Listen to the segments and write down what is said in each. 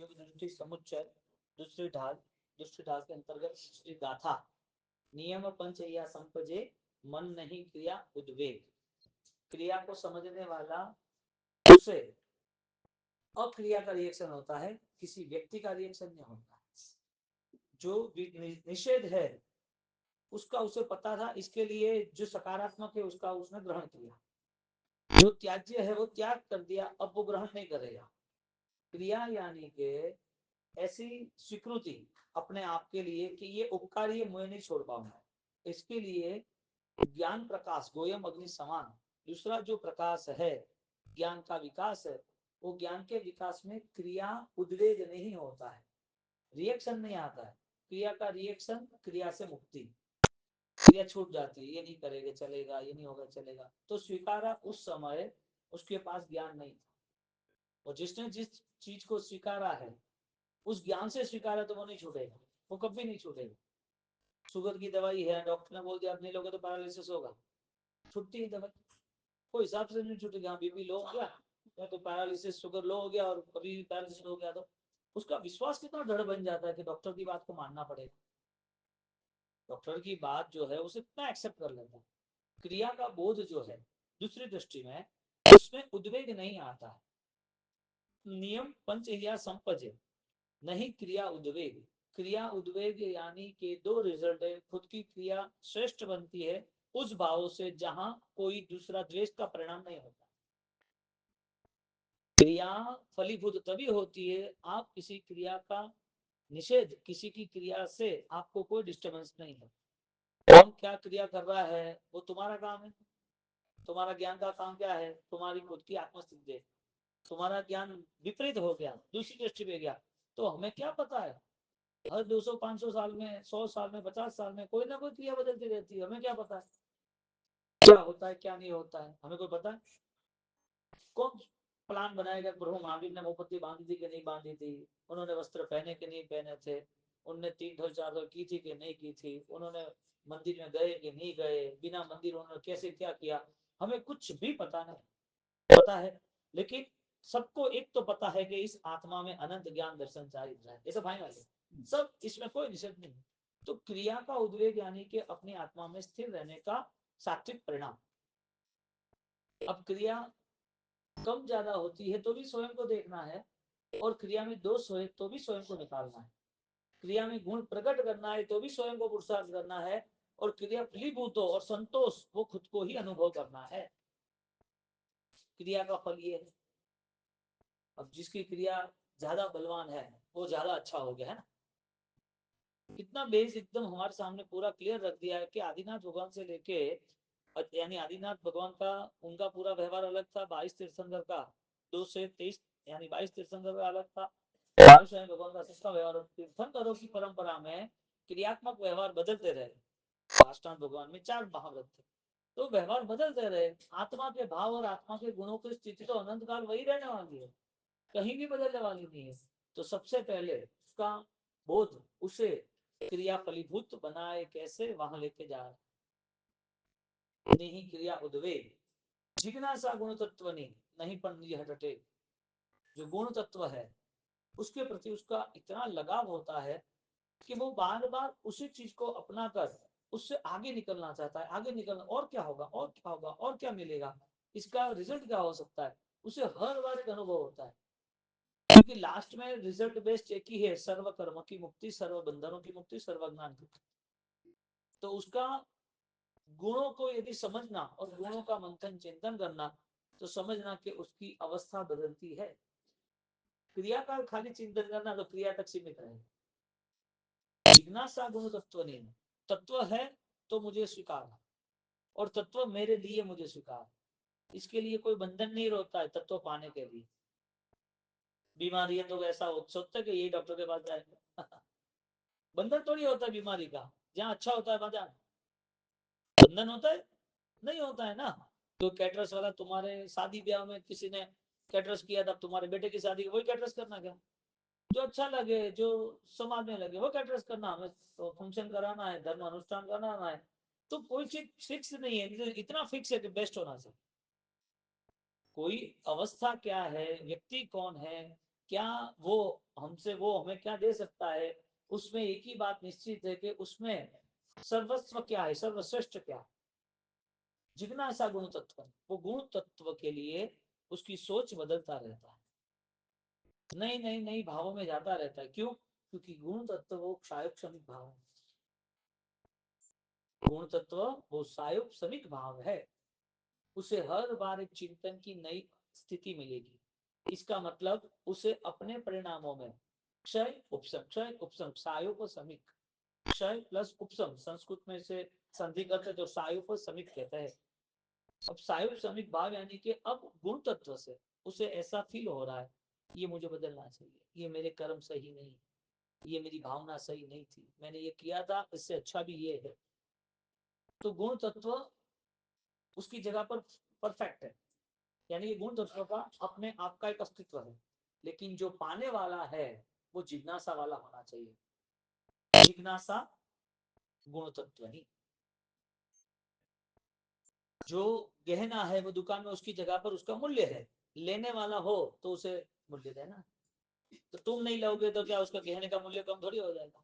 युग दृष्टि समुच्चय दूसरी ढाल के अंतर्गत श्री गाथा नियम पंच या संपजे मन नहीं क्रिया उद्वेग। क्रिया को समझने वाला उसे अक्रिया का रिएक्शन होता है, किसी व्यक्ति का रिएक्शन नहीं होता। जो निषेध है उसका उसे पता था, इसके लिए जो सकारात्मक है उसका उसने ग्रहण किया, जो त्याज्य है वो त्याग कर दिया, अब वो ग्रहण नहीं करेगा। क्रिया यानी के ऐसी स्वीकृति अपने आप के लिए कि ये उपकारी है, मैं नहीं छोड़ पाऊंगा। इसके लिए ज्ञान प्रकाश गोयम अग्नि समान, दूसरा जो प्रकाश है ज्ञान का विकास है, वो ज्ञान के विकास में क्रिया उद्वेग नहीं होता है, रिएक्शन नहीं आता है। क्रिया का रिएक्शन क्रिया से मुक्ति, क्रिया छूट जाती है, ये नहीं करेगा चलेगा, ये नहीं होगा चलेगा, तो स्वीकारा उस समय उसके पास ज्ञान नहीं था। और जिसने जिस चीज को स्वीकारा है उस ज्ञान से स्वीकारा तो वो नहीं छूटेगा, वो कभी नहीं छूटेगा। शुगर की दवाई है, डॉक्टर ने बोल दिया आप नहीं लोगे तो पैरालिसिस होगा, छुट्टी है दवाई, कोई हिसाब से नहीं छूटेगी। हाँ बीपी लो हो गया या तो पैरालिसिस, शुगर लो हो गया और कभी पैरालिसिस हो गया, तो उसका विश्वास कितना दृढ़ बन जाता है कि डॉक्टर की बात को मानना पड़ेगा, डॉक्टर की बात जो है उसे इतना एक्सेप्ट कर लेता है। क्रिया का बोध जो है दूसरी दृष्टि में उसमें उद्वेग नहीं आता है। नियम पंच या संपजे नहीं क्रिया उद्वेग। क्रिया उद्वेग यानी कि दो रिजल्ट है, खुद की क्रिया श्रेष्ठ बनती है उस भाव से जहां कोई दूसरा द्वेष का परिणाम नहीं होता। क्रिया फलीभूत तभी होती है आप किसी क्रिया का निषेध, किसी की क्रिया से आपको कोई डिस्टर्बेंस नहीं है। कौन क्या क्रिया कर रहा है वो तुम्हारा काम है। तुम्हारा ज्ञान का काम क्या है, तुम्हारी खुद की आत्मस्थिति। तुम्हारा ज्ञान विपरीत हो गया, दूसरी दृष्टि पे गया, तो हमें क्या पता है। हर 200-500 साल में, 100 साल में, 50 साल में कोई ना कोई क्रिया बदलती रहती है, हमें क्या पता है क्या होता है क्या नहीं होता है, हमें कोई पता है। कौन प्लान बनाएगा प्रभु महावीर ने मोमबत्ती बांधी थी कि नहीं बांधी थी, उन्होंने वस्त्र पहने कि नहीं पहने थे, उनने 3 4 की थी कि नहीं की थी, उन्होंने मंदिर में गए कि नहीं गए, बिना मंदिर उन्होंने कैसे क्या किया, हमें कुछ भी पता नहीं। पता है लेकिन सबको एक तो पता है कि इस आत्मा में अनंत ज्ञान दर्शन चाहिए है, ऐसा फाइनल है सब, इसमें कोई निषेध नहीं। तो क्रिया का उद्वेग यानी कि अपनी आत्मा में स्थिर रहने का सात्विक परिणाम। अब क्रिया कम ज्यादा होती है तो भी स्वयं को देखना है, और क्रिया में दोष हो तो भी स्वयं को निकालना है। क्रिया में गुण प्रकट करना है तो भी स्वयं को पुरुषार्थ करना है, और क्रिया फलीभूत हो और संतोष वो खुद को ही अनुभव करना है। क्रिया का फल ये है। अब जिसकी क्रिया ज्यादा बलवान है वो ज्यादा अच्छा हो गया है ना। कितना बेस एकदम हमारे सामने पूरा क्लियर रख दिया है कि आदिनाथ भगवान से लेके, यानी आदिनाथ भगवान का उनका पूरा व्यवहार अलग था, 22 तीर्थंकर का 2 से 23, यानी 22 तीर्थंकर का अलग था, भगवान का सस्ता व्यवहार। तीर्थंकरों की परंपरा में क्रियात्मक व्यवहार बदलते रहे। अष्टांग भगवान में 4 महाव्रत थे, तो व्यवहार बदलते रहे। आत्मा के भाव और आत्मा के गुणों की स्थिति तो अनंत काल वही रहने वाली है, कहीं भी बदलने वाली नहीं है। तो सबसे पहले उसका बोध उसे क्रिया फलीभूत बनाए, कैसे वहां लेके जा नहीं क्रिया उद्वेग। जिज्ञासा गुण तत्व नहीं, नहीं पर हटटे। जो गुण तत्व है उसके प्रति उसका इतना लगाव होता है कि वो बार बार उसी चीज को अपना कर उससे आगे निकलना चाहता है, आगे निकलना, और क्या होगा और क्या होगा और क्या मिलेगा, इसका रिजल्ट क्या हो सकता है, उसे हर बार एक अनुभव होता है। क्योंकि लास्ट में रिजल्ट बेस्ड एक ही है, सर्व कर्म की मुक्ति, सर्व बंधनों की मुक्ति, सर्व ज्ञान की। तो उसका गुणों को यदि समझना और गुणों का मंथन चिंतन करना, तो समझना कि उसकी अवस्था बदलती है। क्रिया का खाली चिंतन करना तो क्रिया तक सीमित रहेगा। जिज्ञासा गुण तत्व नहीं, तत्व है तो मुझे स्वीकार, और तत्व मेरे लिए मुझे स्वीकार। इसके लिए कोई बंधन नहीं होता है तत्व पाने के लिए। बीमारी है तो ऐसा सोचता है कि यही डॉक्टर के पास जाएंगे बंधन थोड़ी होता है बीमारी का, जहाँ अच्छा होता है वहां बंधन होता है, नहीं होता है ना। तो कैटरस वाला तुम्हारे शादी ब्याह में किसी ने कैटरस किया था, तुम्हारे बेटे की शादी वही कैटरस करना क्या, जो अच्छा लगे जो समाज में लगे वो कैटरस करना, हमें तो फंक्शन कराना है, धर्म अनुष्ठान कराना है। तो कोई चीज फिक्स नहीं है, इतना फिक्स है कि बेस्ट होना चाहिए। कोई अवस्था क्या है, व्यक्ति कौन है, क्या वो हमसे, वो हमें क्या दे सकता है, उसमें एक ही बात निश्चित है कि उसमें सर्वस्व क्या है, सर्वश्रेष्ठ क्या है, जिज्ञासा गुण तत्व। वो गुण तत्व के लिए उसकी सोच बदलता रहता है, नई नई नई भावों में जाता रहता है। क्यों? क्योंकि गुण तत्व वो क्षायोक्षमिक भाव है। गुण तत्व वो सायुक्षमिक भाव है, उसे हर बार एक चिंतन की नई स्थिति मिलेगी। इसका मतलब उसे अपने परिणामों में क्षय उपसम सायुप समिक, क्षय प्लस उपसम, संस्कृत में से संधि करते तो सायुप समिक कहते हैं। अब सायुप समिक भाव यानी कि अब गुण तत्व से उसे ऐसा फील हो रहा है, ये मुझे बदलना चाहिए, ये मेरे कर्म सही नहीं, ये मेरी भावना सही नहीं थी, मैंने ये किया था, इससे अच्छा भी ये है। तो गुण तत्व उसकी जगह पर परफेक्ट है, यानी ये गुण तत्व का अपने आप का एक अस्तित्व है। लेकिन जो पाने वाला है वो जिज्ञासा वाला होना चाहिए। जिज्ञासा गुण तत्व नहीं। जो गहना है वो दुकान में उसकी जगह पर उसका मूल्य है, लेने वाला हो तो उसे मूल्य देना। तो तुम नहीं लोगे तो क्या उसका गहने का मूल्य कम थोड़ी हो जाएगा?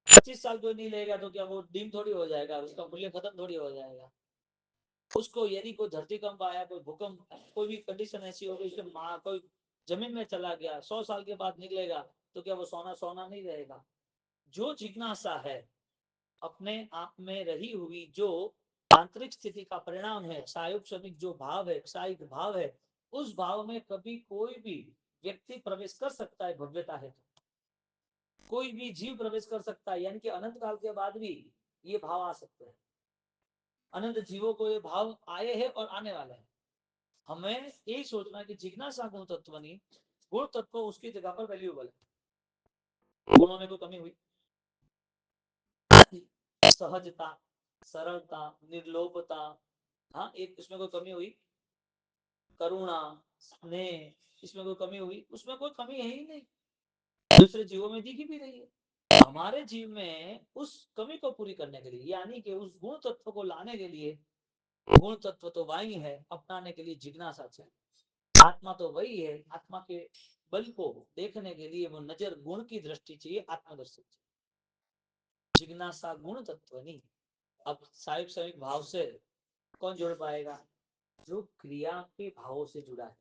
25 साल कोई नहीं लेगा तो क्या वो डीम थोड़ी हो जाएगा, उसका मूल्य खत्म थोड़ी हो जाएगा? उसको यदि कोई धरती कंप आया, कोई भूकंप, कोई भी कंडीशन ऐसी हो गई, कोई जमीन में चला गया, 100 साल के बाद निकलेगा, तो क्या वो सोना सोना नहीं रहेगा? जो जिज्ञासा है अपने आप में रही हुई, जो आंतरिक स्थिति का परिणाम है, सायुग श्रमिक जो भाव है, क्षायिक भाव है, उस भाव में कभी कोई भी व्यक्ति प्रवेश कर सकता है, भव्यता है तो कोई भी जीव प्रवेश कर सकता है, यानी कि अनंत काल के बाद भी ये भाव आ सकते हैं। अनंत जीवों को ये भाव आए हैं और आने वाले हैं। हमें यही सोचना है कि जिज्ञासा गुण तत्व नहीं, गुण तत्व उसकी जगह पर वैल्यूएबल है। गुणों में कोई कमी हुई, सहजता, सरलता, निर्लोभता, हाँ एक इसमें कोई कमी हुई, करुणा, स्नेह, इसमें कोई कमी हुई? उसमें कोई कमी है ही नहीं, दूसरे जीवों में दिखी भी रही है। हमारे जीव में उस कमी को पूरी करने के लिए, यानी कि उस गुण तत्व को लाने के लिए, गुण तत्व तो वही है, अपनाने के लिए जिज्ञासा चाहिए। आत्मा तो वही है, आत्मा के बल को देखने के लिए वो नजर, गुण की दृष्टि चाहिए, आत्मदर्शन चाहिए। जिज्ञासा गुण तत्व नहीं। अब साहिब समिक भाव से कौन जुड़ पाएगा? जो क्रिया के भावों से जुड़ा है,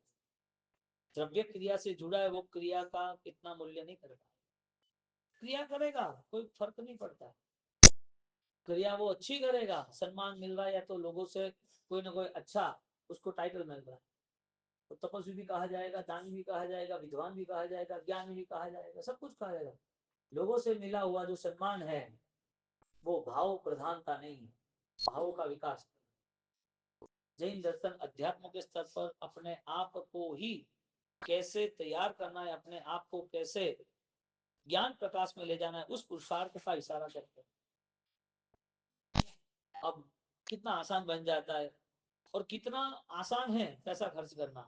द्रव्य क्रिया से जुड़ा है, वो क्रिया का इतना मूल्य नहीं कर पाएगा। क्रिया करेगा कोई फर्क नहीं पड़ता, क्रिया वो अच्छी करेगा, सम्मान मिल रहा है, या तो लोगों से कोई ना कोई अच्छा उसको टाइटल मिल रहा है, तो तपस्वी भी कहा जाएगा, दानी भी कहा जाएगा, विद्वान भी कहा जाएगा, ज्ञानी भी कहा जाएगा, सब कुछ कहा जाएगा। लोगों से मिला हुआ जो सम्मान है वो भाव प्रधानता नहीं है, भावों का विकास। जैन दर्शन अध्यात्म के स्तर पर अपने आप को ही कैसे तैयार करना है, अपने आप को कैसे ज्ञान प्रकाश में ले जाना है, उस पुरुषार्थ का इशारा करते हैं। अब कितना आसान बन जाता है, और कितना आसान है पैसा खर्च करना,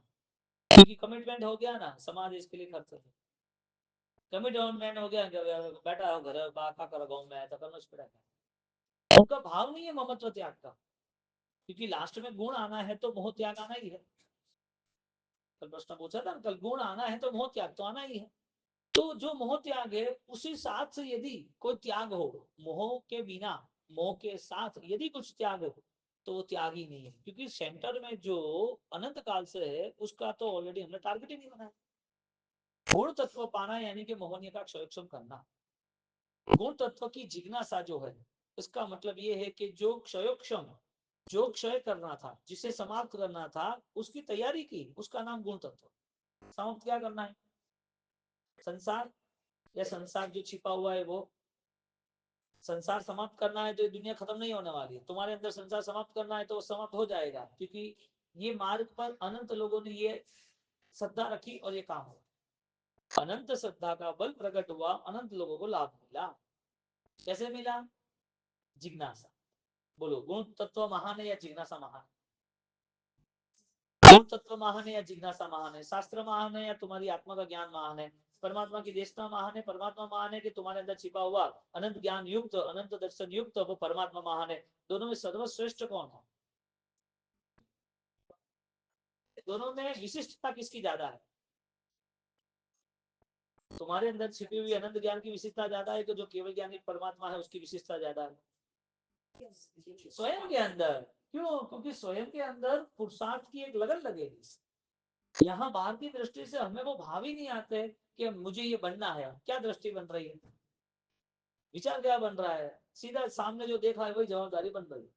क्योंकि कमिटमेंट हो गया ना, समाज इसके लिए खर्च है। कमिटमेंट हो गया, बैठा हो घर बाका करो गाँव में, तो करना पड़ेगा। उनका भाव नहीं है ममत्व त्याग का, क्योंकि लास्ट में गुण आना है तो मोह त्याग आना ही है। कल प्रश्न पूछा था, कल गुण आना है तो मोह त्याग तो आना ही है। तो जो मोह त्याग है उसी साथ से यदि कोई त्याग हो, मोह के बिना, मोह के साथ यदि कुछ त्याग हो, तो वो त्याग ही नहीं है, क्योंकि सेंटर में जो अनंत काल से है उसका तो ऑलरेडी हमने टारगेट ही नहीं बनाया। गुण तत्व पाना यानी कि मोहनीय का क्षयक्षम करना। गुण तत्व की जिज्ञासा जो है, इसका मतलब ये है कि जो क्षयोक्षम, जो क्षय करना था, जिसे समाप्त करना था, उसकी तैयारी की, उसका नाम गुण तत्व। समाप्त क्या करना है? संसार, या संसार जो छिपा हुआ है वो। संसार समाप्त करना है तो ये दुनिया खत्म नहीं होने वाली है, तुम्हारे अंदर संसार समाप्त करना है तो वो समाप्त हो जाएगा, क्योंकि ये मार्ग पर अनंत लोगों ने ये श्रद्धा रखी और ये काम हुआ। अनंत श्रद्धा का बल प्रकट हुआ, अनंत लोगों को लाभ मिला। कैसे मिला? जिज्ञासा। बोलो, गुण तत्व महान है या जिज्ञासा महान? गुण तत्व महान है या जिज्ञासा महान है? शास्त्र महान है या तुम्हारी आत्मा का ज्ञान महान है? परमात्मा की देशना महान है, परमात्मा महान है कि तुम्हारे अंदर छिपा हुआ अनंत ज्ञान युक्त, अनंत दर्शन युक्त वो परमात्मा महान है? दोनों में सर्वश्रेष्ठ कौन है? दोनों में विशिष्टता किसकी ज्यादा है? तुम्हारे अंदर छिपी हुई अनंत ज्ञान की विशेषता ज्यादा है कि जो केवल ज्ञानी परमात्मा है उसकी विशेषता ज्यादा है? स्वयं के अंदर। क्यों? क्योंकि स्वयं के अंदर पुरुषार्थ की एक लगन लगेगी। यहाँ बाहर की दृष्टि से हमें वो भाव ही नहीं आते कि मुझे ये बनना है। क्या दृष्टि बन रही है, विचार क्या बन रहा है? सीधा सामने जो देखा है वही जवाबदारी बन रही है।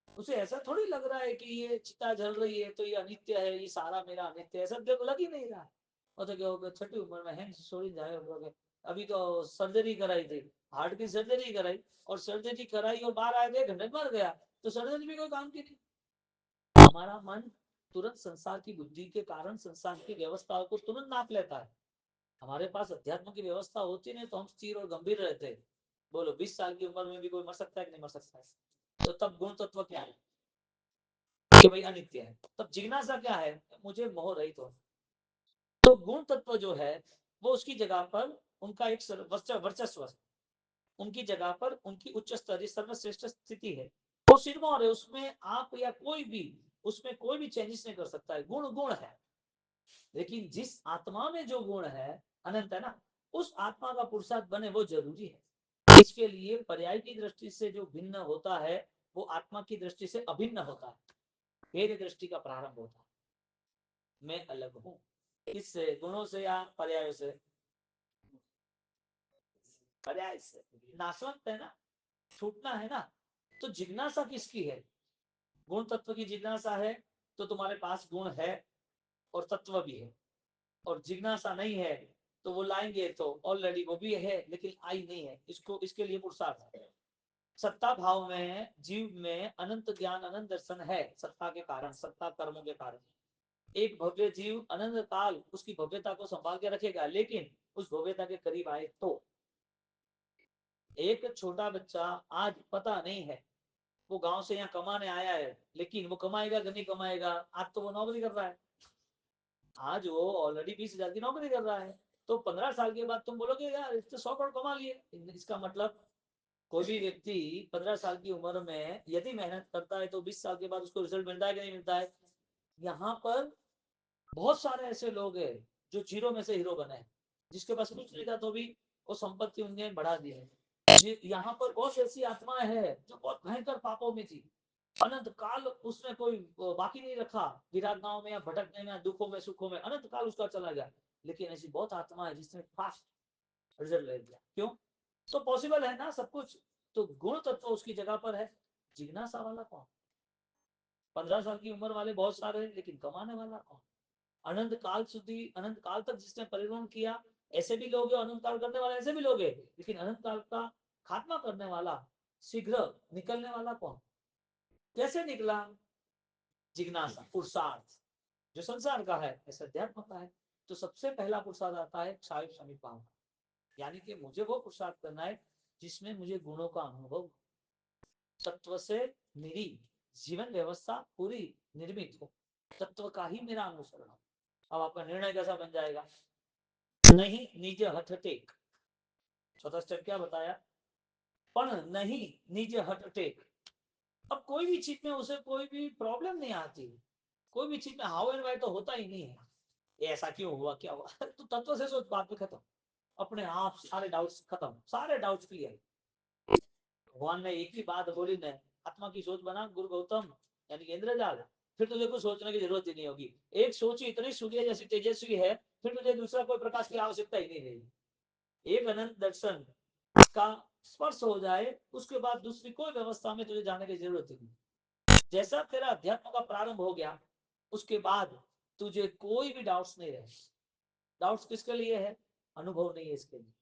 उसे ऐसा थोड़ी लग रहा है कि ये चिता जल रही है तो ये अनित्य है, ये सारा मेरा अनित्य है, सब लग ही नहीं रहा है। और तो क्या हो गया, छठी उम्र में हैंग छोड़ी जाए। अभी तो सर्जरी कराई थी, हार्ट की सर्जरी कराई, और सर्जरी कराई और बाहर आ गए, घंटे मर गया। तो सर्जरी भी कोई काम की नहीं। हमारा मन तुरंत संसार की बुद्धि के कारण संसार की व्यवस्थाओं को तुरंत नाप लेता है। हमारे पास अध्यात्म की व्यवस्था होती नहीं तो हम स्थिर और गंभीर रहते हैं। बोलो 20 साल की उम्र में भी कोई मर सकता है कि नहीं मर सकता है? तो तब गुण तत्व क्या है कि भाई अनित्य है। तब जिज्ञासा क्या है? मुझे मोह रहित हो। तो गुण तत्व जो है वो उसकी जगह पर उनका एक वर्चस्व, उनकी जगह पर उनकी उच्च स्तरीय सर्वश्रेष्ठ स्थिति है। वो सिरमौर है, उसमें आप या कोई भी उसमें कोई भी चेंजेस नहीं कर सकता है। गुण गुण है। लेकिन जिस आत्मा में जो गुण है अनंत है ना, उस आत्मा का पुरुषार्थ बने वो जरूरी है। इसके लिए पर्याय की दृष्टि से जो भिन्न होता है वो आत्मा की दृष्टि से अभिन्न होता है। भेद दृष्टि का प्रारंभ होता है। मैं अलग हूं, किससे? गुणों से या पर्याय से? पर्याय से। नाशवंत है ना, छूटना है ना। तो जिज्ञासा किसकी है? गुण तत्व की जिज्ञासा है तो तुम्हारे पास गुण है और तत्व भी है। और जिज्ञासा नहीं है तो वो लाएंगे तो ऑलरेडी वो भी है लेकिन आई नहीं है। इसको इसके लिए पुरुषार्थ है। सत्ता भाव में जीव में अनंत ज्ञान अनंत दर्शन है, सत्ता के कारण, सत्ता कर्मों के कारण। एक भव्य जीव अनंत काल उसकी भव्यता को संभाल के रखेगा, लेकिन उस भव्यता के करीब आए तो। एक छोटा बच्चा आज पता नहीं है, वो गांव से यहाँ कमाने आया है, लेकिन वो कमाएगा कि नहीं कमाएगा? आज तो वो नौकरी कर रहा है, आज वो ऑलरेडी 20,000 की नौकरी कर रहा है। तो 15 साल के बाद तुम बोलोगे यार इससे 100 करोड़ कमा लिए। इसका मतलब कोई भी व्यक्ति 15 साल की उम्र में यदि मेहनत करता है तो 20 साल के बाद उसको रिजल्ट मिलता है कि नहीं मिलता है? यहाँ पर बहुत सारे ऐसे लोग हैं जो जीरो में से हीरो बने हैं, जिसके पास कुछ नहीं था तो भी वो संपत्ति उनने बढ़ा दी है। यहाँ पर बहुत ऐसी आत्माएं हैं जो बहुत भयंकर पापों में थी, अनंत काल उसने कोई बाकी नहीं रखा, विराटनाओं में या भटकने में, दुखों में, सुखों में, अनंत काल उसका चला गया। लेकिन ऐसी बहुत आत्मा है जिसने फास्ट रिजल्ट ले लिया। क्यों? तो पॉसिबल है ना सब कुछ। तो गुण तत्व उसकी जगह पर है। जिज्ञासा वाला कौन? 15 साल की उम्र वाले बहुत सारे, लेकिन कमाने वाला कौन? अनंत काल सुधी, अनंत काल तक जिसने परिश्रम किया, ऐसे भी लोग हैं। अनंत काल करने वाले ऐसे भी लोग हैं, लेकिन अनंत काल का खात्मा करने वाला, शीघ्र निकलने वाला कौन? कैसे निकला? जिज्ञासा, पुरुषार्थ। जो संसार का है ऐसा अध्यात्म का है। तो सबसे पहला पुरुषार्थ आता है क्षाय समीप भाव, यानी कि मुझे वो पुरुषार्थ करना है जिसमें मुझे गुणों का अनुभव, तत्व से मेरी जीवन व्यवस्था पूरी निर्मित हो, तत्व का ही मेरा अनुसरण हो। अब आपका निर्णय कैसा बन जाएगा? नहीं निज हठ टेक। चौथा स्टेप क्या बताया? पण नहीं निज हठ टेक। अब कोई भी चीज में उसे कोई भी प्रॉब्लम नहीं आती, कोई भी चीज में हाउ एंड वाई तो होता ही नहीं है। ये ऐसा क्यों हुआ, क्या हुआ? तो तत्व से सोच, बात भी खत्म। अपने आप सारे डाउट्स खत्म, सारे डाउट्स क्लियर। भगवान ने एक ही बात बोली ने, आत्मा की सोच बना गुरु गौतम, यानी इंद्रजाल। फिर तुझे कुछ सोचने की जरूरत ही नहीं होगी। एक सोच इतनी सूर्य जैसी तेजस्वी है, फिर तुझे दूसरा कोई प्रकाश की आवश्यकता ही नहीं रहेगी। एक अनंत दर्शन का स्पर्श हो जाए उसके बाद दूसरी कोई व्यवस्था में तुझे जाने की जरूरत ही नहीं। जैसा तेरा अध्यात्म का प्रारंभ हो गया उसके बाद तुझे कोई भी डाउट्स नहीं रहे। डाउट्स किसके लिए है? अनुभव नहीं है इसके लिए।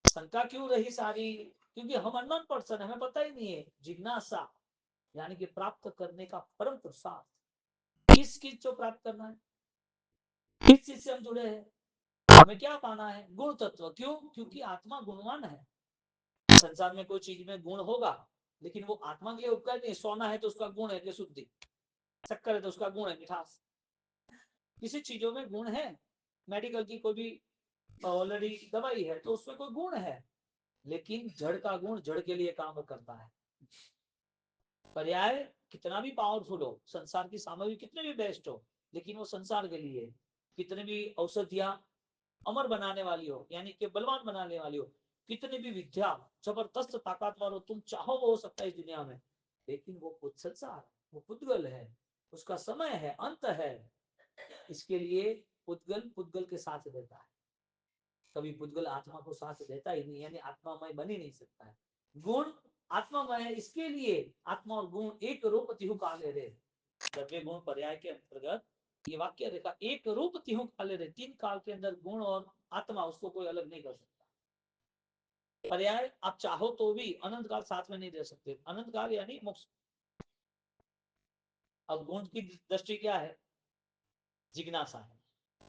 शंका क्यों रही सारी? क्योंकि हम अननोन पर्सन, हमें पता ही नहीं है। जिज्ञासा यानी कि प्राप्त करने का परम पुरुषार्थ। किस चीज को प्राप्त करना है? किस चीज से हम जुड़े हैं? हमें क्या पाना है? गुण तत्व। क्यों? क्योंकि आत्मा गुणवान है। संसार में कोई चीज में गुण होगा, लेकिन वो आत्मा के लिए उपकार नहीं। सोना है तो उसका गुण है कि शुद्धि, शक्कर है तो उसका गुण है मिठास। किसी चीजों में गुण है। मेडिकल की कोई भी ऑलरेडी दवाई है तो उसमें कोई गुण है, लेकिन जड़ का गुण जड़ के लिए काम करता है। पर्याय कितना भी पावरफुल हो, संसार की सामग्री कितने भी बेस्ट हो, लेकिन वो संसार के लिए, कितने भी औषधियां अमर बनाने वाली हो, यानी कि बलवान बनाने वाली हो, कितनी भी विद्या जबरदस्त ताकतवर हो, तुम चाहो वो हो सकता है इस दुनिया में, लेकिन वो खुद संसार, वो पुद्गल है, उसका समय है, अंत है। इसके लिए पुद्गल पुद्गल के साथ देता है, कभी पुद्गल आत्मा को साथ देता ही नहीं, यानी आत्मामय बन ही नहीं सकता है। गुण आत्मामय है, इसके लिए आत्मा और गुण एक रूप तिहु काले रे, द्रव्य गुण पर्याय के अंतर्गत ये वाक्य देखा, एक रूप तिहु काले रे, तीन काल के अंदर गुण और आत्मा उसको कोई अलग नहीं कर सकता। पर्याय आप चाहो तो भी अनंत काल साथ में नहीं रह सकते, अनंत काल यानी मोक्ष। अब गुण की दृष्टि क्या है, जिज्ञासा है।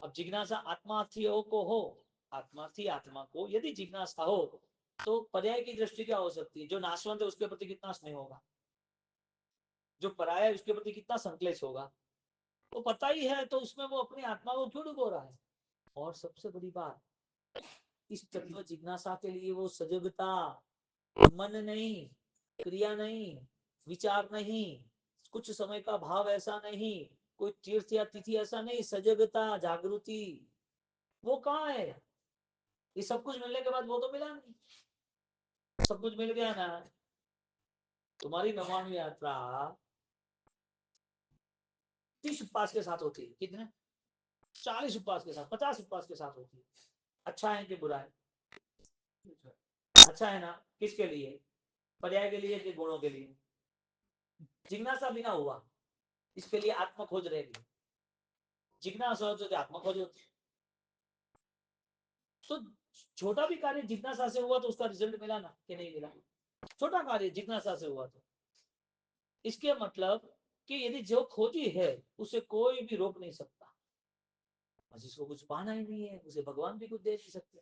अब जिज्ञासा आत्मार्थियों को हो, आत्मार्थी आत्मा को यदि जिज्ञासा हो, तो पर्याय की दृष्टि क्या हो सकती है, जो नाशवंत है उसके प्रति कितना स्नेह होगा, जो पराया है उसके प्रति कितना संकलेश होगा, वो पता ही है, तो उसमें वो अपनी आत्मा को क्यों डुबो रहा है। और सबसे बड़ी बात, इस तत्व जिज्ञासा के लिए वो सजगता, मन नहीं, क्रिया नहीं, विचार नहीं, कुछ समय का भाव ऐसा नहीं, कोई तीर्थ या तिथि ऐसा नहीं, सजगता जागृति, वो कहाँ है। ये सब कुछ मिलने के बाद वो तो मिला नहीं, सब कुछ मिल गया ना। तुम्हारी नवान्वी यात्रा 30 उपवास के साथ होती है, कितने, 40 उपवास के साथ, 50 उपवास के साथ होती है। अच्छा है कि बुरा है, अच्छा है ना, किसके लिए, पर्याय के लिए कि गुणों के लिए। जिज्ञासा बिना हुआ, इसके लिए आत्म खोज रहेगी, जिज्ञासा हो तो आत्म खोज होती। तो छोटा भी कार्य जिज्ञासा से हुआ तो उसका रिजल्ट मिला ना कि नहीं मिला, छोटा कार्य जिज्ञासा से हुआ तो। इसके मतलब कि यदि जो खोजी है उसे कोई भी रोक नहीं सकता, जिसको कुछ पाना ही नहीं है उसे भगवान भी कुछ दे नहीं सकते,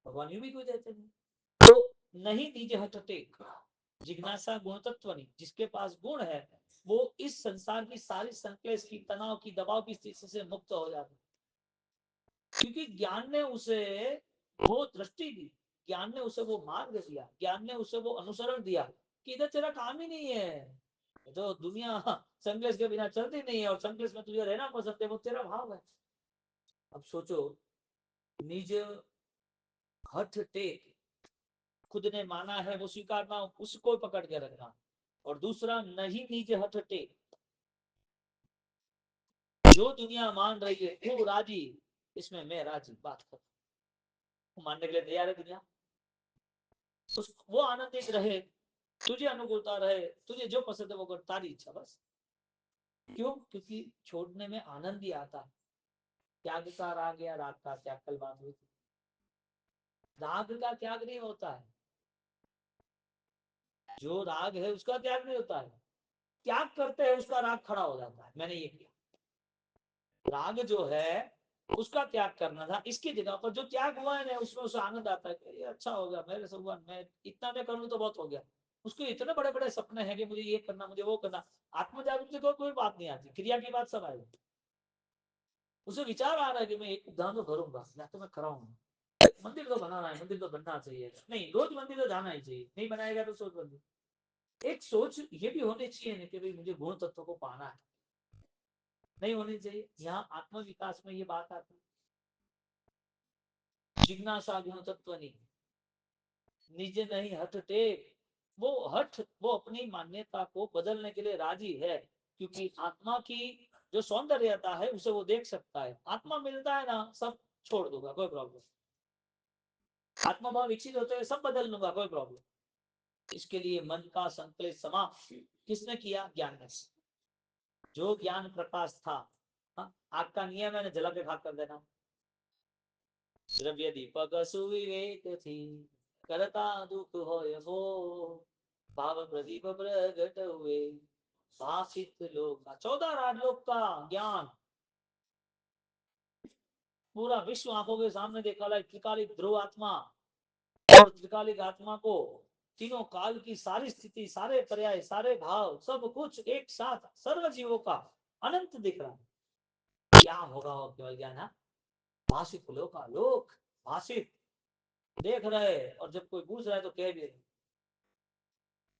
भगवान भी कुछ देते नहीं। तो नहीं निज हटते, जिज्ञासा गुण तत्व नहीं, जिसके पास गुण है वो इस संसार की सारी संक्लेश की, तनाव की, दबाव की स्थिति से मुक्त हो जाता है, क्योंकि ज्ञान ने उसे वो दृष्टि दी, ज्ञान ने उसे वो मार्ग दिया, ज्ञान ने उसे वो अनुसरण दिया कि इधर तेरा काम ही नहीं है, तो दुनिया संक्लेश के बिना चलती नहीं है, और संक्लेश में तुझे रहना पसंद है, वो तेरा भाव है। अब सोचो, निज हठ टेक, खुद ने माना है वो स्वीकारना, उसको पकड़ के रखना, और दूसरा नहीं निज हठ टेक, जो दुनिया मान रही है वो राजी, इसमें मैं राजी, बात कर मानने के लिए तैयार है दुनिया, उस वो आनंदित रहे, तुझे अनुकूलता रहे, तुझे जो पसंद है वो कर, तारी इच्छा बस। क्यों, क्योंकि छोड़ने में आनंद ही आता है। त्याग का राग या राग का त्याग, कल बात हुई थी, राग का त्याग नहीं होता है, जो राग है उसका त्याग नहीं होता है, त्याग करते हैं उसका राग खड़ा हो जाता है, मैंने ये किया, राग जो है उसका त्याग करना था, इसकी जगह पर जो त्याग हुआ है ना उसमें उसे आनंद आता है कि ये अच्छा हो गया, मेरे से हुआ, मैं इतना मैं करूँ तो बहुत हो गया। उसके इतने बड़े बड़े सपने हैं कि मुझे ये करना, मुझे वो करना, आत्मजागृति को कोई बात नहीं आती, क्रिया की बात सब आएगी। उसे विचार आ रहा है कि मैं एक उदाहरण तो करूंगा, या तो मैं कराऊंगा, मंदिर तो बनाना है, मंदिर तो बनना चाहिए, नहीं रोज मंदिर तो जाना ही चाहिए, नहीं बनाएगा तो सोच मंदिर। एक सोच ये भी होनी चाहिए कि भाई मुझे गुण तत्व को पाना है, नहीं होनी चाहिए। यहाँ आत्म विकास में ये बात आती है, जिज्ञासा गुण तत्व नहीं, निज नहीं हट टेक, वो हट, वो अपनी मान्यता को बदलने के लिए राजी है, क्योंकि आत्मा की जो सौंदर्यता है उसे वो देख सकता है, आत्मा मिलता है ना सब छोड़ दूंगा, कोई प्रॉब्लम, आत्मा भाव विकसित होते हुए सब बदल लूंगा, कोई प्रॉब्लम। इसके लिए मन का संकलित समाप्त किसने किया, ज्ञान ने, जो ज्ञान प्रकाश था। आग का नियम है ना, जला के खाक कर देना, द्रव्य दीपक सुविवेक थी, करता दुख हो वो, भाव प्रदीप प्रगट हुए, भाषित लोक का 14 राजलोक का ज्ञान, पूरा विश्व आंखों के सामने देखा, त्रिकालिक ध्रुव आत्मा, और त्रिकालिक आत्मा को तीनों काल की सारी स्थिति, सारे पर्याय, सारे भाव, सब कुछ एक साथ सर्व जीवों का अनंत दिख रहा है। क्या होगा वो केवल ज्ञान, भाषित लोक का लोक, भाषित देख रहे, और जब कोई पूछ रहा है तो कह भी रहे,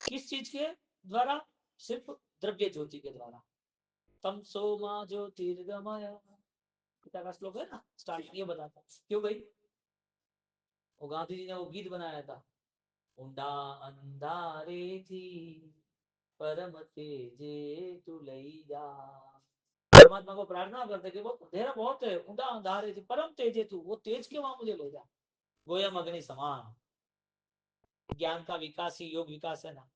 किस चीज के द्वारा, सिर्फ द्रव्य ज्योति के द्वारा, तम सोमा ज्योतिर्गमय, गीता का श्लोक है ना, स्टार्टिंग ये बताता क्यों भाई, वो गांधी जी ने वो गीत बनाया था, ऊंडा अंधारे थी परम तेजे तू लई जा। परमात्मा को प्रार्थना करते कि वो अंधेरा बहुत है, ऊंडा अंधारे थी परम तेजे तू, वो तेज के वहां मुझे ले जा। गोयम अग्नि समान। ज्ञान का विकास ही योग विकास है ना,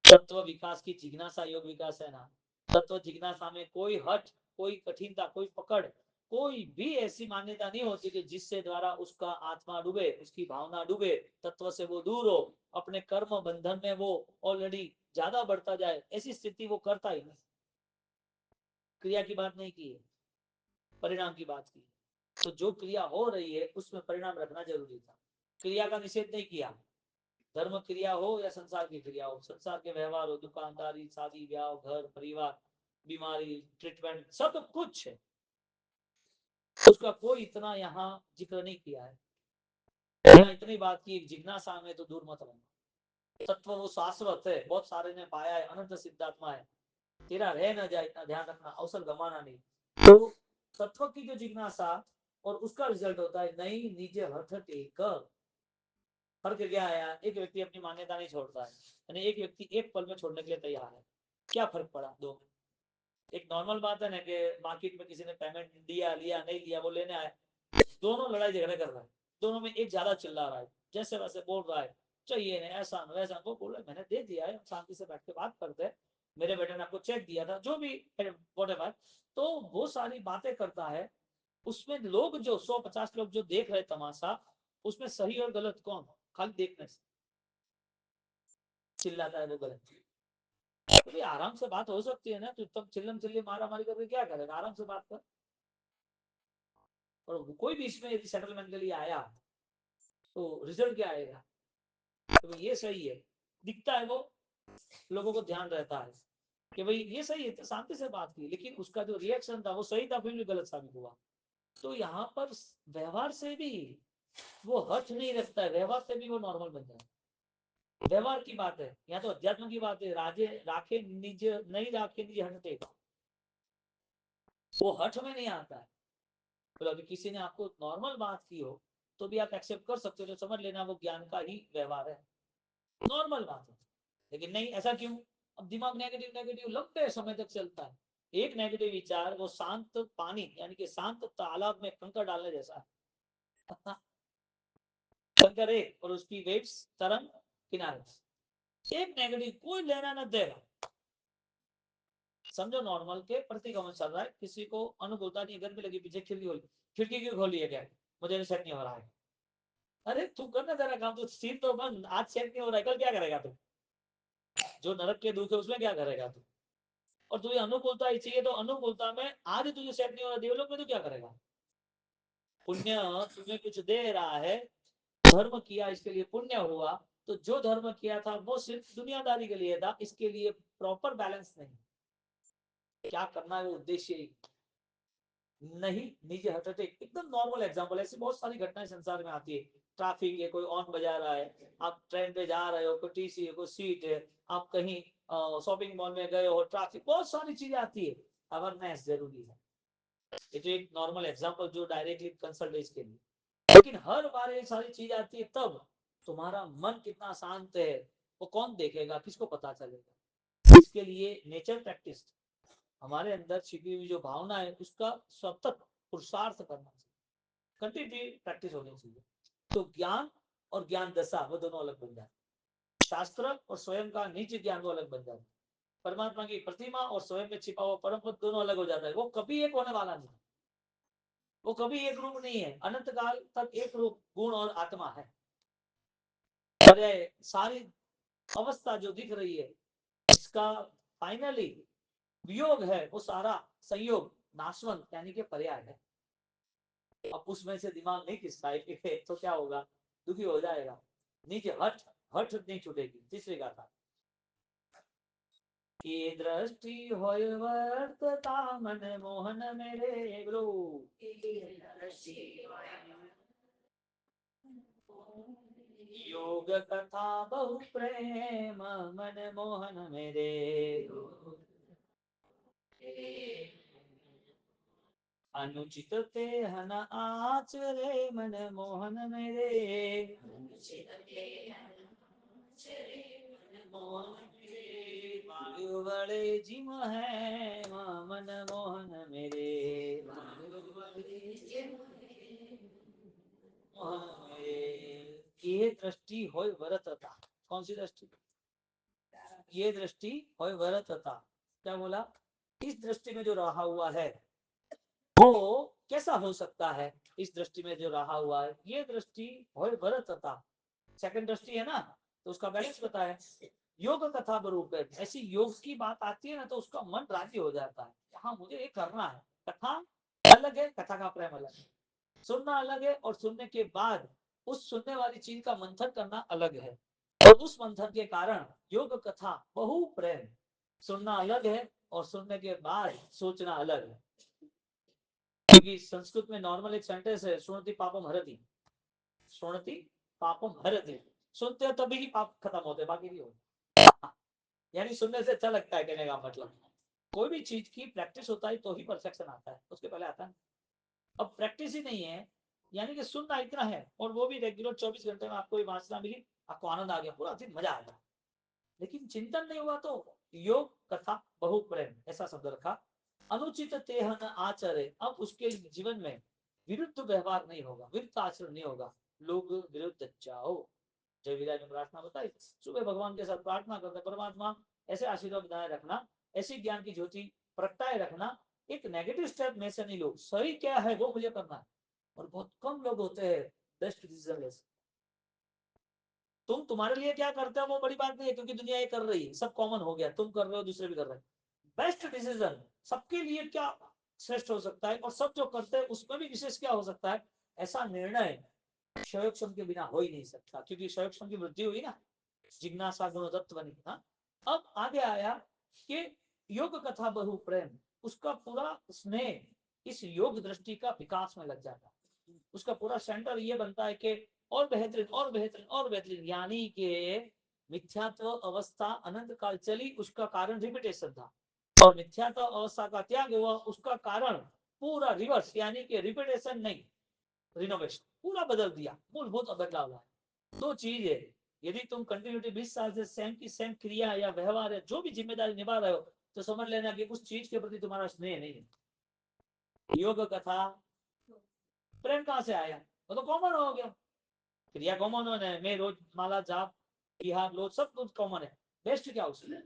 तत्व विकास की जिज्ञासा योग विकास है ना। तत्व जिज्ञासा में कोई हट, कोई कठिनता, कोई पकड़, कोई भी ऐसी मान्यता नहीं होती कि जिससे द्वारा उसका आत्मा डूबे, उसकी भावना डूबे, तत्व से वो दूर हो, अपने कर्म बंधन में वो ऑलरेडी ज्यादा बढ़ता जाए, ऐसी स्थिति वो करता ही नहीं। क्रिया की बात नहीं की है, परिणाम की बात की। तो जो क्रिया हो रही है उसमें परिणाम रखना जरूरी था। क्रिया का निषेध नहीं किया, धर्म क्रिया हो या संसार की क्रिया हो, संसार के व्यवहार हो, दुकानदारी, शादी ब्याह, घर परिवार, बीमारी, ट्रीटमेंट, सब कुछ है, उसका कोई इतना यहाँ जिक्र नहीं किया है। यहाँ इतनी बात की, जिज्ञासा में तो दूर मत रहना। तत्व वो शाश्वत है, बहुत सारे ने पाया है, अनंत सिद्धात्मा है, तेरा रह न जाए इतना ध्यान रखना, अवसर गंवाना नहीं। तो तत्व की जो जिज्ञासा और उसका रिजल्ट होता है नहीं निज हठ टेक। फर्क क्या आया, एक व्यक्ति अपनी मान्यता नहीं छोड़ता है, यानी एक व्यक्ति एक पल में छोड़ने के लिए तैयार है, क्या फर्क पड़ा दो में? एक नॉर्मल बात है ना कि मार्केट में किसी ने पेमेंट दिया, लिया नहीं लिया, वो लेने आए, दोनों लड़ाई झगड़े कर रहे हैं, दोनों में एक ज्यादा चिल्ला रहा है, जैसे वैसे बोल रहा है, चाहिए नहीं, ऐसा न वैसा। वो बोल रहा है मैंने दे दिया है, शांति से बैठ के बात करते हैं, मेरे बेटे ने आपको चेक दिया था, जो भी व्हाटएवर। तो वो सारी बातें करता है, उसमें लोग जो 150 लोग जो देख रहे तमाशा, उसमें सही और गलत कौन, खाली देखने से चिल्लाता है वो गलत। तो भी आराम से बात हो सकती है ना, तो तब चिल्लम चिल्ली मारा मारी करके क्या करेगा, आराम से बात कर। और कोई भी इसमें यदि सेटलमेंट के लिए आया तो रिजल्ट क्या आएगा, तो ये सही है, दिखता है वो, लोगों को ध्यान रहता है कि भाई ये सही है, तो शांति से बात की, लेकिन उसका जो रिएक्शन था वो सही था, फिर भी गलत साबित हुआ। तो यहाँ पर व्यवहार से भी वो हट नहीं रखता है, व्यवहार से भी वो नॉर्मल बन जाए। व्यवहार की बात है, यहाँ तो अध्यात्म की बात है, राजे राखे निज नहीं राखे निज हटते, वो हट में नहीं आता है। तो अभी किसी ने आपको नॉर्मल बात की हो तो भी आप एक्सेप्ट कर सकते हो, तो समझ लेना वो ज्ञान का ही व्यवहार है, नॉर्मल बात है। लेकिन नहीं, ऐसा क्यों? अब दिमाग नेगेटिव नेगेटिव लंबे समय तक चलता है। एक नेगेटिव विचार वो शांत पानी यानी कि शांत तालाब में कंकर डालने जैसा है। कंकर एक और उसकी वेव्स तरंग किनारे, एक नेगेटिव कोई लेना न देगा। समझो नॉर्मल के प्रतिगमन चल रहा है, किसी को अनुकूलता नहीं, गर्मी लगी पीछे खिड़की खोली, खिड़की क्यों खोली है, क्या मुझे सेट नहीं हो रहा है, अरे तू करना तेरा काम, तो सीन तो बंद, आज सेट नहीं हो रहा है, कल क्या करेगा तू? जो नरक के दुख है उसमें क्या करेगा तू? और तुझे अनुकूलता ही चाहिए, तो अनुकूलता में आज तुझे सेट नहीं हो रहा, देवलोक में तो क्या करेगा? पुण्य तुम्हें कुछ दे रहा है, धर्म किया इसके लिए पुण्य हुआ, तो जो धर्म किया था वो सिर्फ दुनियादारी के लिए था, इसके लिए प्रॉपर बैलेंस नहीं, क्या करना है वो उद्देश्य नहीं। निजी हटते एकदम नॉर्मल एग्जांपल, ऐसी बहुत सारी घटनाएं संसार में आती है। ट्रैफिक है, कोई ऑन बजा रहा है, आप ट्रेन पे जा रहे हो, कोई टीसी है, कोई सीट है, आप कहीं शॉपिंग मॉल में गए हो, ट्रैफिक, बहुत सारी चीजें आती है। अवेयरनेस जरूरी है, ये तो एक नॉर्मल एग्जांपल जो डायरेक्टली कंसल्ट है इसके लिए। लेकिन हर बार ये सारी चीज आती है, तब तुम्हारा मन कितना शांत है वो कौन देखेगा, किसको पता चलेगा? इसके लिए नेचर प्रैक्टिस, हमारे अंदर छिपी हुई जो भावना है उसका सतत पुरुषार्थ करना चाहिए, कंटिन्यू प्रैक्टिस होनी चाहिए। तो ज्ञान और ज्ञान दशा वो दोनों अलग बन जाए, शास्त्र और स्वयं का निज ज्ञान वो अलग बन जाए, परमात्मा की प्रतिमा और स्वयं में छिपा हुआ परम पद दोनों अलग हो जाता है। वो कभी एक होने वाला नहीं, वो कभी एक रूप नहीं है, अनंत काल तक एक रूप गुण और आत्मा है। सारी अवस्था जो दिख रही है इसका फाइनली वियोग है, वो सारा संयोग नाशवंत यानी कि पर्याय है। अब उसमें से दिमाग नहीं खिंचता है तो क्या होगा, दुखी हो जाएगा। नीचे हट, हट नहीं छूटेगी। तीसरी गाथा, की दृष्टि होय वर्तता मन मोहन मेरे गुरु, योग कथा बहु प्रेम मन मोहन मेरे, अनुचित ते हन आचरे मन मोहन मेरे, बड़े जिम है मन मोहन मेरे, ये दृष्टि होय वरतता। कौन सी दृष्टि? ये दृष्टि होय वरतता। क्या बोला? इस दृष्टि में जो रहा हुआ है वो कैसा हो सकता है? इस दृष्टि में जो रहा हुआ है, ये दृष्टि होय वरतता। सेकंड दृष्टि है ना, तो उसका बैलेंस बताया। योग कथा स्वरूप है, ऐसी योग की बात आती है ना तो उसका मन राजी हो जाता है। हाँ मुझे ये करना है। कथा अलग है, कथा का प्रेम अलग है। सुनना अलग है और सुनने के बाद उस सुनने वाली चीज का मंथन करना अलग है। और उस मंथन के कारण योग कथा बहु प्रेम। सुनना अलग है और सुनने के बाद सोचना अलग है। क्योंकि संस्कृत में नॉर्मल एक सेंटेंस है, सुनति पापम हरति। सुनति पापम हरति, सुनते हो तभी ही पाप खत्म होते, बाकी नहीं होते। यानी सुनने से अच्छा लगता है, कहने का मतलब कोई भी चीज की प्रैक्टिस होता है तो ही परफेक्शन आता है, उसके पहले आता है। अब प्रैक्टिस ही नहीं है, यानी कि सुनना इतना है और वो भी रेगुलर 24 घंटे में आपको वासना मिली, आपको आनंद आ गया, पूरा दिन मजा आ गया, लेकिन चिंतन नहीं हुआ तो योग कथा बहु प्रेम ऐसा शब्द रखा। अनुचित तेहन आचरे, अब उसके जीवन में विरुद्ध व्यवहार नहीं होगा, विरुद्ध आचरण नहीं होगा। लोग विरुद्ध जाओ, जय विराज में प्रार्थना बताई, सुबह भगवान के साथ प्रार्थना करते, परमात्मा ऐसे आशीर्वाद बनाए रखना, ऐसी ज्ञान की ज्योति प्रगटाए रखना। एक नेगेटिव स्टेप में से नहीं लो, सही क्या है वो मुझे करना है। और बहुत कम लोग होते हैं बेस्ट डिसीजन। तुम तुम्हारे लिए क्या करते हो वो बड़ी बात नहीं है, क्योंकि दुनिया ये कर रही है, सब कॉमन हो गया, तुम कर रहे हो दूसरे भी कर रहे हैं। बेस्ट डिसीजन सबके लिए क्या श्रेष्ठ हो सकता है और सब जो करते हैं उसमें भी विशेष क्या हो सकता है, ऐसा निर्णय क्षयोक्षम के बिना हो ही नहीं सकता, क्योंकि क्षयोक्षम की वृद्धि हुई ना, जिज्ञासा गुणदत्त बनी ना। अब आगे आया कि योग कथा बहु प्रेम, उसका पूरा स्नेह इस योग दृष्टि का विकास में लग जाता है। उसका पूरा सेंटर ये बनता है कि और बेहतरीन और बेहतरीन और बेहतरीन, यानी कि मिथ्यात्व अवस्था अनंत काल चली, उसका कारण रिपीटेशन था, और मिथ्यात्व अवस्था का त्याग हुआ, उसका कारण पूरा रिवर्स, यानी कि रिपीटेशन नहीं, रिनोवेशन पूरा बदल दिया, मूलभूत बदलाव हुआ। दो चीज है, यदि तुम कंटिन्यूटी 20 साल से सेम की सेम क्रिया या व्यवहार या जो भी जिम्मेदारी निभा रहे हो, तो समझ लेना कि उस चीज के प्रति तुम्हारा स्नेह नहीं है। योग कथा प्रेम कहां से आया? वो तो कॉमन हो गया, क्रिया कॉमन है, मैं रोज माला जाप बिहार लोग सब कुछ कॉमन है। बेस्ट क्या उसमें?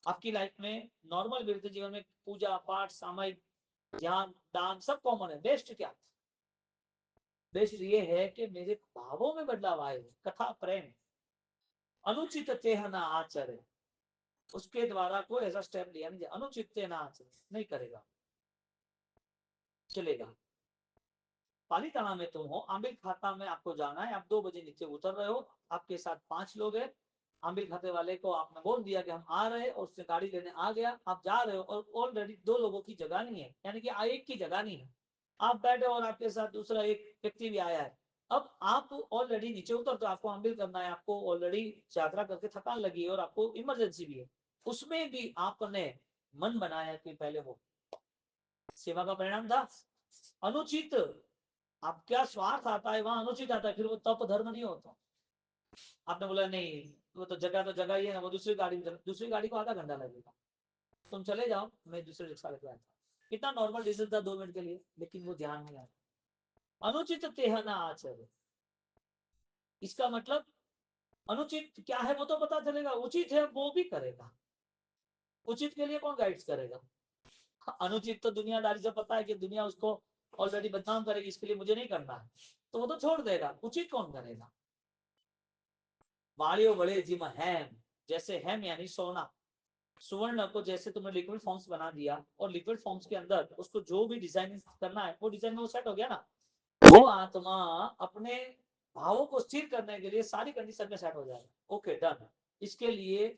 आपकी लाइफ में नॉर्मल व्यक्ति जीवन में पूजा पाठ सामायिक ध्यान दान सब कॉमन है, बेस्ट क्या? बेस्ट ये है कि मेरे भावों में बदलाव आए, कथा प्रेम। अनुचित तेह ना आचरे, उसके द्वारा कोई ऐसा स्टेप लिया नहीं, अनुचित तेह ना आचरे नहीं करेगा, चलेगा। पालीताना में तुम हो, आंबिल खाता में आपको जाना है, आप 2 बजे नीचे उतर रहे हो, आपके साथ 5 लोग हैं। आंबिल खाते वाले को आपने बोल दिया कि हम आ रहे हैं, और उसने गाड़ी लेने आ गया, आप जा रहे हो और ऑलरेडी 2 लोगों की जगह नहीं है, यानी कि एक की जगह नहीं है। आप बैठे और आपके साथ दूसरा एक व्यक्ति भी आया है। अब आप ऑलरेडी नीचे उतर, तो आपको आंबिल करना है, आपको ऑलरेडी यात्रा करके थकान लगी है और आपको इमरजेंसी भी है, उसमें भी आपने मन बनाया कि पहले वो सेवा का परिणाम था। अनुचित, आप क्या स्वार्थ आता है वहां अनुचित आता है, फिर वो तप धर्म नहीं होता। आपने बोला नहीं, तो जगह ही है ना, वो दूसरी गाड़ी को आधा घंटा लगेगा, तुम चले जाओ, मैं दूसरे रिक्शा लेके आता हूँ। कितना नॉर्मल डिसीजन था 2 मिनट के लिए, लेकिन वो ध्यान नहीं आया। अनुचित तेहना आचरण, इसका मतलब अनुचित क्या है वो तो पता चलेगा, उचित है वो भी करेगा। उचित के लिए कौन गाइड्स करेगा? अनुचित तो दुनियादारी से पता है कि दुनिया उसको ऑलरेडी बदनाम करेगी, इसके लिए मुझे नहीं करना है, तो वो तो छोड़ देगा। उचित कौन करेगा? वालियो बड़े जिम हैम, जैसे हैम यानी सोना, सुवर्ण को जैसे तुमने लिक्विड फॉर्म्स बना दिया और लिक्विड फॉर्म्स के अंदर उसको जो भी डिजाइन करना है वो डिजाइन में वो सेट हो गया ना, वो आत्मा अपने भावों को स्थिर करने के लिए सारी कंडीशन में सेट हो जाएगा। Okay done. इसके लिए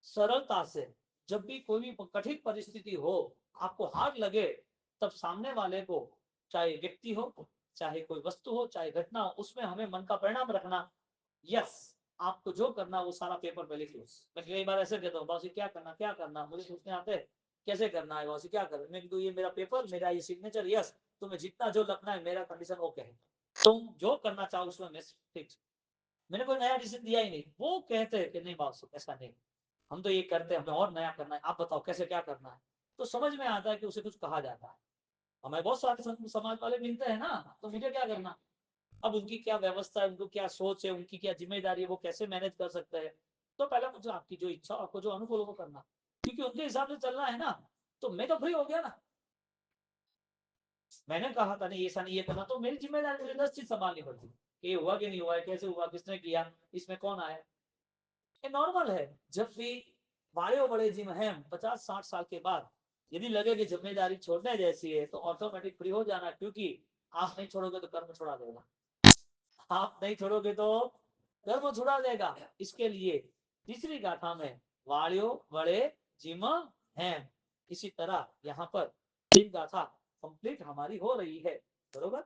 सरलता से, जब भी कोई भी कठिन परिस्थिति हो, आपको हार्ड लगे, तब सामने वाले को, चाहे व्यक्ति हो, चाहे कोई वस्तु हो, चाहे घटना हो, उसमें हमें मन का परिणाम रखना। यस, आपको जो करना वो सारा पेपर पे लिख लो। मैं कई बार ऐसे कहता हूँ, बस क्या करना क्या करना, मुझे सोचने आते कैसे करना है, वैसे क्या कर, मैं ये मेरा पेपर, मेरा ये सिग्नेचर, यस, तुम्हें जितना जो लगना है, मेरा कंडीशन ओके है, तुम जो करना चाहो उसमें मैं फिक्स। मैंने कोई नया डिसीजन दिया ही नहीं। वो कहते हैं कि नहीं बॉस ऐसा नहीं, हम तो ये करते हैं, हमें और नया करना है, आप बताओ कैसे क्या करना है। तो समझ में आता है कि उसे कुछ कहा जाता है। हमें बहुत सारे समाज वाले मिलते हैं ना, तो मुझे क्या करना। अब उनकी क्या व्यवस्था है, उनको क्या सोच है, उनकी क्या जिम्मेदारी है, वो कैसे मैनेज कर सकते हैं। तो पहले मुझे आपकी जो इच्छा, आपको जो अनुकूल हो वो करना, क्योंकि उनके हिसाब से चलना है ना। तो मैं तो फ्री हो गया ना। मैंने कहा था नहीं ऐसा नहीं ये करना, तो मेरी जिम्मेदारी, मुझे 10 चीज संभालनी पड़ती। ये हुआ कि नहीं हुआ है, कैसे हुआ, किसने किया, इसमें कौन आया। ये नॉर्मल है। जब भी बड़े बड़े जिम हैं 50-60 साल के बाद यदि लगे कि जिम्मेदारी छोड़ने जैसी है, तो ऑटोमेटिक फ्री हो जाना, क्योंकि आप नहीं छोड़ोगे तो कर्म छोड़ा देगा। आप नहीं छोड़ोगे तो कर्म छुड़ा देगा। इसके लिए तीसरी गाथा में वाड़ियों बड़े जिम हैं, इसी तरह यहाँ पर 3 गाथा कंप्लीट हमारी हो रही है, बरोबर।